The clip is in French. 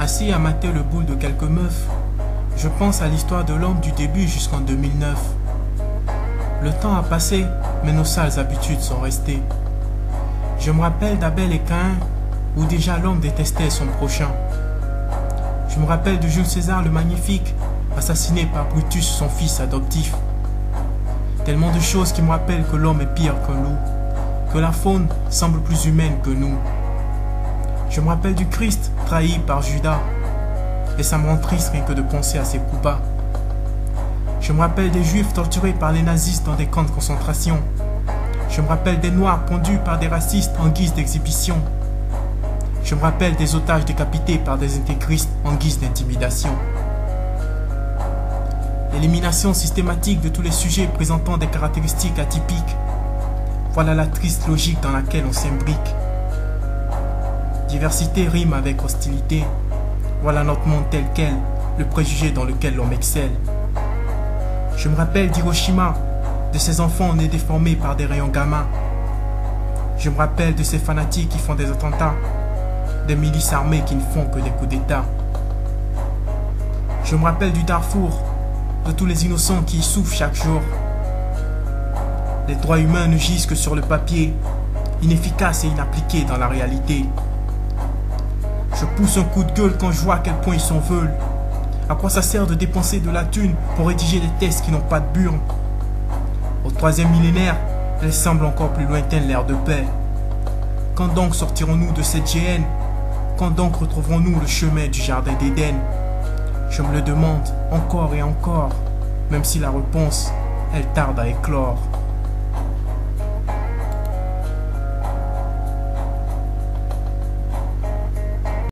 Assis à mater le boule de quelques meufs, je pense à l'histoire de l'homme du début jusqu'en 2009. Le temps a passé, mais nos sales habitudes sont restées. Je me rappelle d'Abel et Caïn, où déjà l'homme détestait son prochain. Je me rappelle de Jules César le Magnifique, assassiné par Brutus, son fils adoptif. Tellement de choses qui me rappellent que l'homme est pire qu'un loup, que la faune semble plus humaine que nous. Je me rappelle du Christ trahi par Judas, et ça me rend triste rien que de penser à ses coups bas. Je me rappelle des Juifs torturés par les nazistes dans des camps de concentration. Je me rappelle des Noirs pendus par des racistes en guise d'exhibition. Je me rappelle des otages décapités par des intégristes en guise d'intimidation. L'élimination systématique de tous les sujets présentant des caractéristiques atypiques. Voilà la triste logique dans laquelle on s'imbrique. Diversité rime avec hostilité. Voilà notre monde tel quel, le préjugé dans lequel l'homme excelle. Je me rappelle d'Hiroshima, de ces enfants nés déformés par des rayons gamma. Je me rappelle de ces fanatiques qui font des attentats, des milices armées qui ne font que des coups d'État. Je me rappelle du Darfour, de tous les innocents qui y souffrent chaque jour. Les droits humains ne gisent que sur le papier, inefficaces et inappliqués dans la réalité. Je pousse un coup de gueule quand je vois à quel point ils s'en veulent. À quoi ça sert de dépenser de la thune pour rédiger des tests qui n'ont pas de burne? Au 3e millénaire, elle semble encore plus lointaine l'ère de paix. Quand donc sortirons-nous de cette géhenne? Quand donc retrouverons-nous le chemin du jardin d'Éden? Je me le demande encore et encore, même si la réponse, elle tarde à éclore.